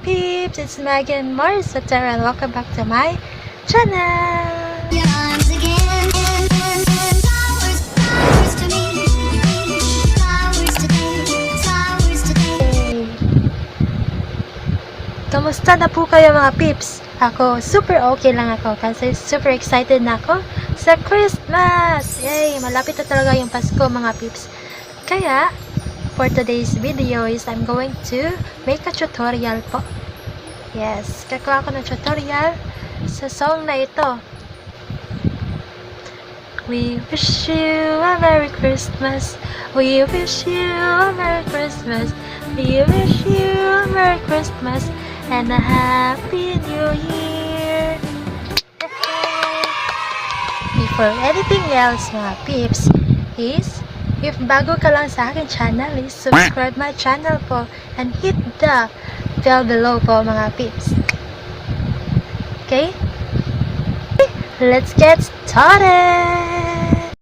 peeps, it's Megan Marspieotero and welcome back to my channel. Kamusta na po kayo mga peeps? Ako, super okay lang ako kasi super excited na ako sa Christmas! Yay! Malapit na talaga yung Pasko mga peeps. Kaya, for today's video is I'm going to make a tutorial po. Yes, gagawa ko ng tutorial sa song na ito. We wish you a Merry Christmas. We wish you a Merry Christmas. We wish you a Merry Christmas and a Happy New Year. Before anything else mga peeps is, if bago ka lang sa akin channel, is subscribe my channel po and hit the bell below po mga peeps. Okay? Let's get started!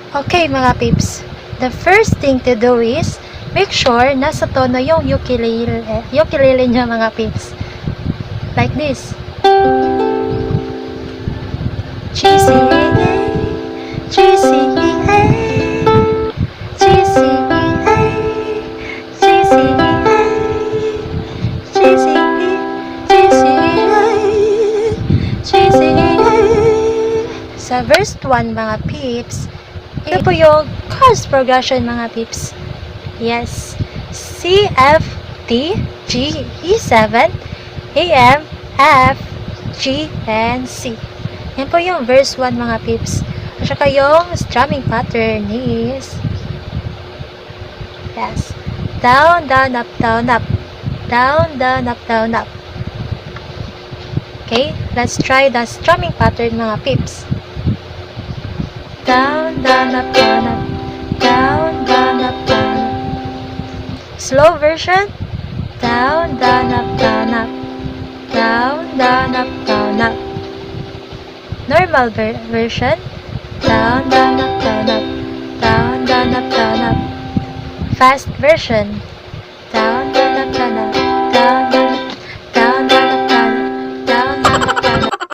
Okay mga peeps, the first thing to do is make sure nasa tono yung ukulele nyo mga peeps. Like this. Cheesy, cheesy, cheesy, cheesy, cheesy, cheesy. Sa verse 1 mga peeps, ito po yung chords progression mga peeps. Yes, C, F, D, G, E7, A, M, F, G, and C. Yan po yung verse 1 mga peeps. At saka yung strumming pattern is, yes, down, down, up, down, up, down, down, up, down, up. Okay, let's try the strumming pattern mga peeps. Down, down, up, down, up, down, down, up, down, up. Slow version, down, down, up, down, up, down, down, up, down, up. Normal version, down, down, up, down, up, down, down, up, down, up. Fast version, down, down, up, down, up, down, down, down, down, up, down, down, down, up, down, up.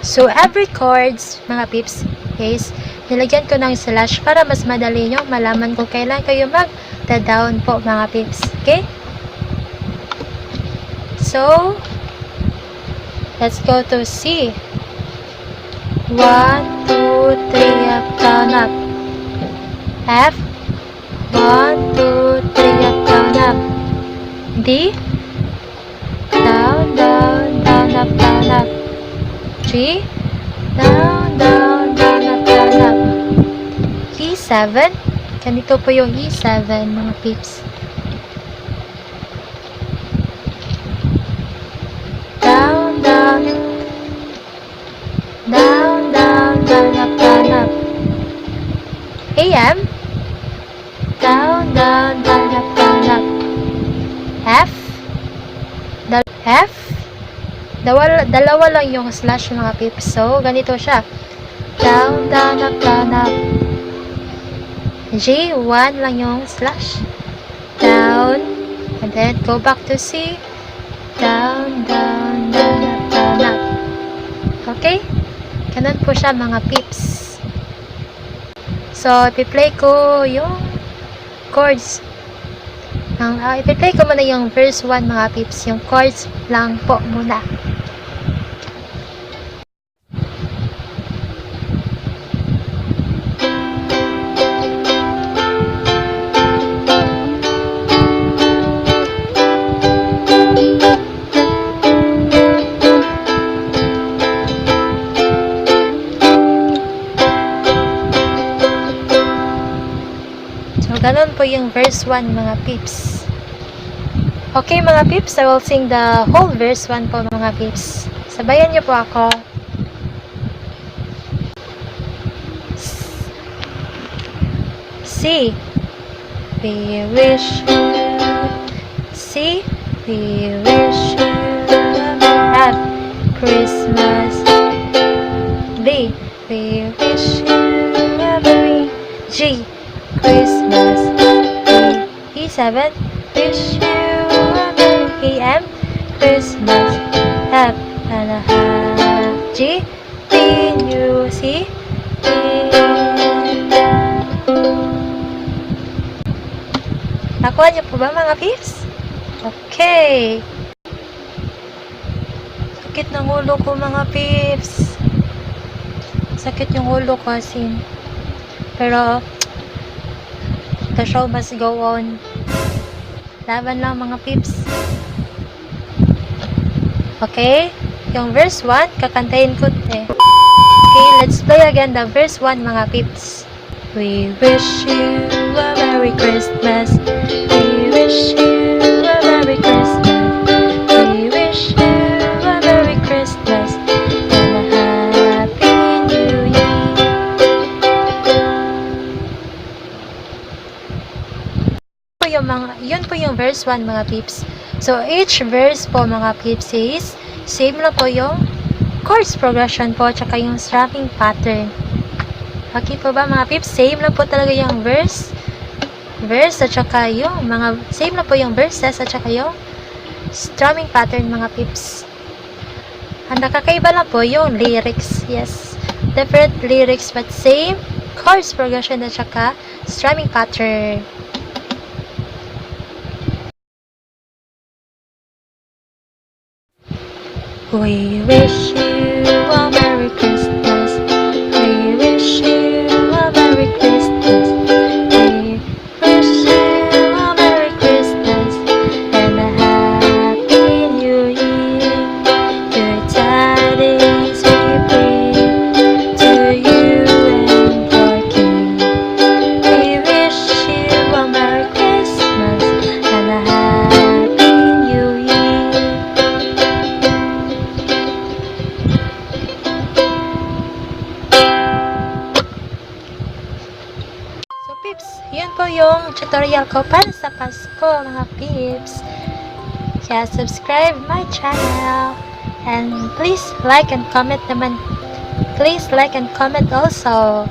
So every chords mga peeps is nilagyan ko ng slash para mas madali nyo malaman kung kailan kayo mag-down po mga peeps. Okay? So, let's go to C. 1, 2, 3, up, down, up. F. 1, 2, 3, up, down, up. D. Down, down, down, up, down, up. G. Down, down, down, up, down, up. E7. Ganito po yung E7 mga peeps. Down, down, down, down, down, up, down, up. AM. Down, down, down, up, down, up. F. F. Dalawa lang yung slash mga peeps. So, ganito siya. Down, down, up, down, up. G, 1 lang yung slash. Down. And then, go back to C. Down, down, down, up, down, up. Okay? Ganun po siya mga peeps. So, ipi-play ko yung chords. Ipi-play ko muna yung verse 1 mga peeps. Yung chords lang po muna. Ganon po yung verse 1 mga peeps. Okay mga peeps, I will sing the whole verse 1 po mga peeps. Sabayan niyo po ako. C. We wish you. C. We wish you a happy Christmas. B. We wish you a Merry G. Christmas. E7. We wish you a Merry Christmas. Have a happy New Year. Nakuha niyo po ba mga pips? Okay. Sakit ng ulo ko mga pips. Sakit yung ulo ko asin. Pero, the show must go on. Laban lang mga pips. Okay? Yung verse 1, kakantayin ko Okay, let's play again the verse 1 mga pips. We wish you a Merry Christmas. We wish you a Merry Christmas. We wish you a Merry Christmas and a Happy New Year. Yun po yung verse 1 mga pips. So each verse po mga pips is same lang po yung chords progression po tsaka yung strumming pattern. Okay po ba mga pips? Same lang po talaga yung verse at saka yung same lang po yung verses at saka yung strumming pattern mga pips. Ang nakakaiba lang po yung lyrics. Yes, different lyrics but same chords progression at saka strumming pattern. We wish you a Merry Christmas. We wish you a Merry Christmas. We wish you a Merry Christmas and a Happy New Year. Good tidings we bring to you and your King. We wish you a Merry Christmas and a Happy New Year. Pips, yun po yung tutorial ko para sa Pasko mga pips. Kaya subscribe my channel and please like and comment naman. Please like and comment also.